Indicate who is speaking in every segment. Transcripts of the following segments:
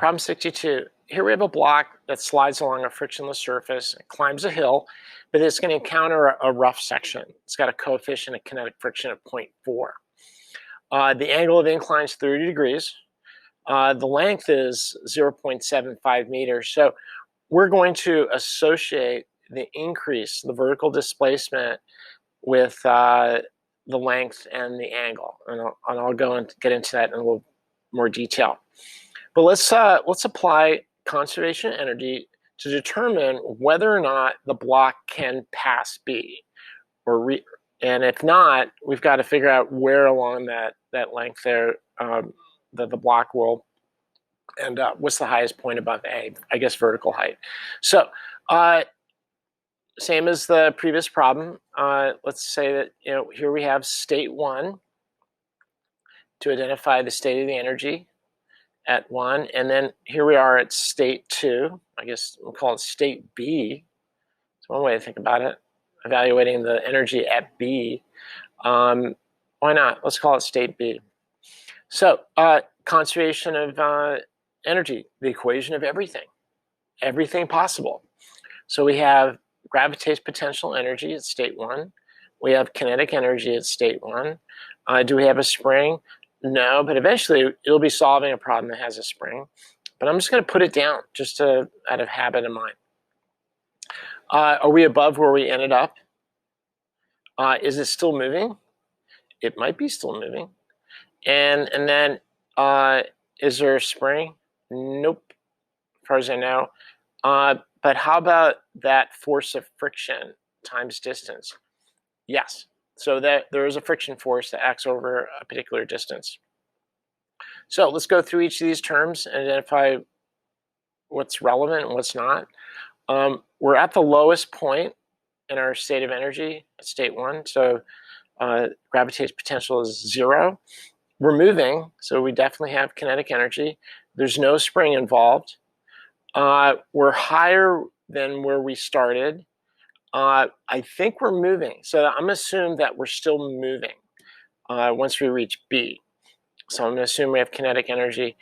Speaker 1: Problem 62. Here we have a block that slides along a frictionless surface, it climbs a hill, but it's going to encounter a rough section. It's got a coefficient of kinetic friction of 0.4. The angle of incline is 30 degrees. The length is 0.75 meters. So we're going to associate the increase, the vertical displacement, with the length and the angle. And I'll go and get into that in a little more detail. But let's apply conservation of energy to determine whether or not the block can pass B, and if not, we've got to figure out where along that length there that the block will end up. What's the highest point above A? I guess vertical height. So same as the previous problem. Let's say that here we have state 1 to identify the state of the energy at 1, and then here we are at state 2. I guess we'll call it state B. It's one way to think about it, evaluating the energy at B. Why not? Let's call it state B. So conservation of energy, the equation of everything possible. So we have gravitational potential energy at state 1. We have kinetic energy at state 1. Do we have a spring? No, but eventually it'll be solving a problem that has a spring. But I'm just going to put it down just out of habit of mind. Are we above where we ended up? Is it still moving? It might be still moving. And then is there a spring? Nope, as far as I know. But how about that force of friction times distance? Yes. So that there is a friction force that acts over a particular distance. So let's go through each of these terms and identify what's relevant and what's not. We're at the lowest point in our state of energy at state 1. So gravitational potential is 0. We're moving, so we definitely have kinetic energy. There's no spring involved. We're higher than where we started. I think we're moving, so I'm going to assume that we're still moving once we reach B. So I'm going to assume we have kinetic energy.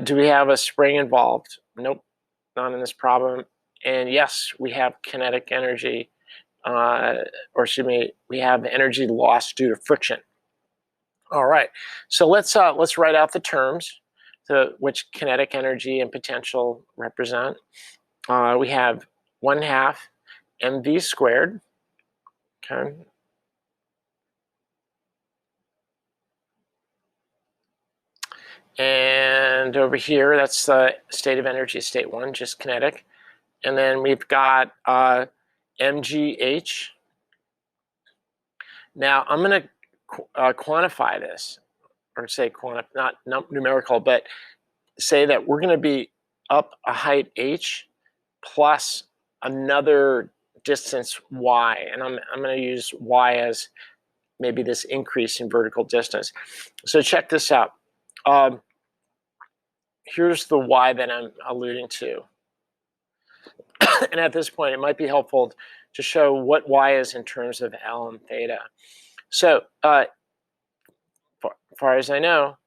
Speaker 1: Do we have a spring involved? Nope, not in this problem. And yes, we have kinetic energy, or excuse me, we have energy lost due to friction. All right, so let's write out the terms which kinetic energy and potential represent. We have 1/2 mv squared, okay? And over here, that's the state of energy, state 1, just kinetic. And then we've got mgh. Now, I'm going to quantify this, or say not numerical, but say that we're going to be up a height h plus another distance y, and I'm going to use y as maybe this increase in vertical distance. So check this out. Here's the y that I'm alluding to. And at this point, it might be helpful to show what y is in terms of L and theta. So far as I know,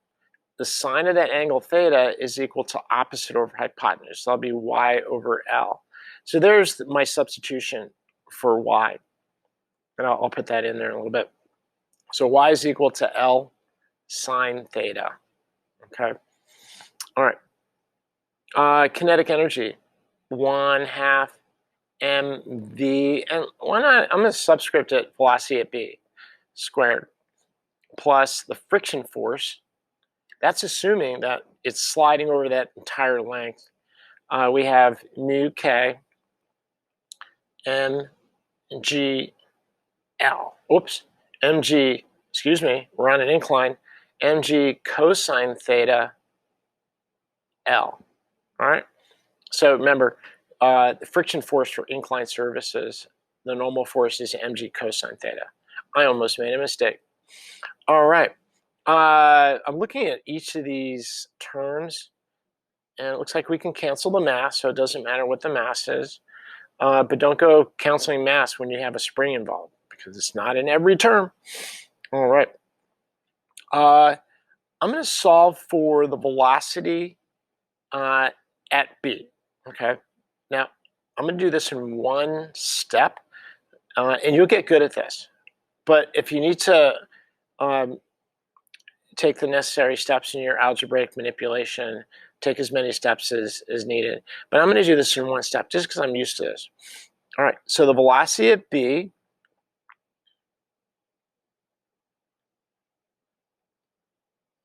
Speaker 1: the sine of that angle theta is equal to opposite over hypotenuse. So that'll be y over L. So there's my substitution for y. And I'll put that in there in a little bit. So y is equal to L sine theta. Okay. All right. Kinetic energy, 1/2 mv. And why not? I'm going to subscript it velocity at b squared plus the friction force. That's assuming that it's sliding over that entire length. We have mu k mg L. Oops, mg, excuse me, we're on an incline. Mg cosine theta L. All right. So remember, the friction force for inclined surfaces, the normal force is mg cosine theta. I almost made a mistake. All right. I'm looking at each of these terms, and it looks like we can cancel the mass, so it doesn't matter what the mass is. But don't go canceling mass when you have a spring involved, because it's not in every term. All right. I'm going to solve for the velocity at B. Okay. Now, I'm going to do this in one step, and you'll get good at this. But if you need to take the necessary steps in your algebraic manipulation, take as many steps as needed. But I'm going to do this in one step just because I'm used to this. All right, so the velocity at B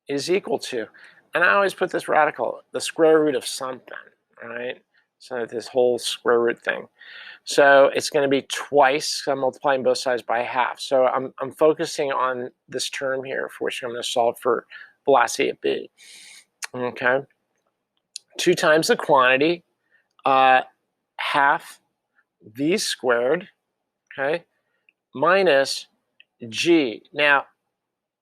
Speaker 1: is equal to, and I always put this radical, the square root of something, all right? So this whole square root thing. So it's going to be twice, I'm multiplying both sides by half. So I'm focusing on this term here for which I'm going to solve for velocity at B. Okay. 2 times the quantity, half v squared, okay, minus g. Now,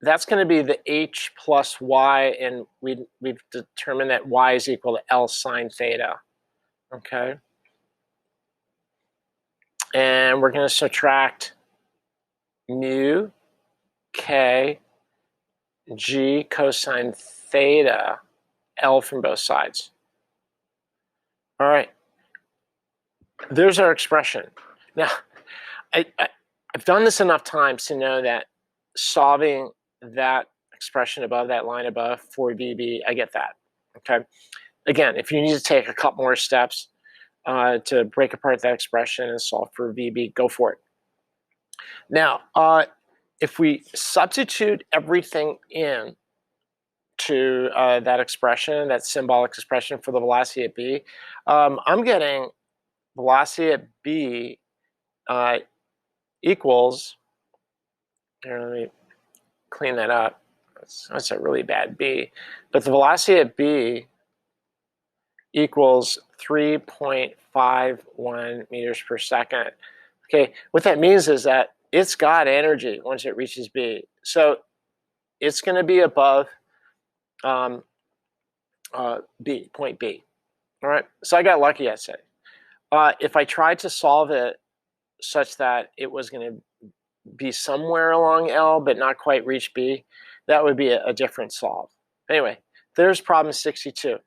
Speaker 1: that's going to be the h plus y, and we've determined that y is equal to L sine theta, okay? And we're going to subtract mu k g cosine theta L from both sides. All right, there's our expression. Now, I've done this enough times to know that solving that expression above, that line above for VB, I get that, okay? Again, if you need to take a couple more steps to break apart that expression and solve for VB, go for it. Now, if we substitute everything in to that expression, that symbolic expression for the velocity at B, I'm getting velocity at B equals, here, let me clean that up. That's a really bad B. But the velocity at B equals 3.51 meters per second. Okay, what that means is that it's got energy once it reaches B. So it's going to be above B, point B. All right, so I got lucky, I'd say. If I tried to solve it such that it was going to be somewhere along L but not quite reach B, that would be a different solve. Anyway, there's problem 62.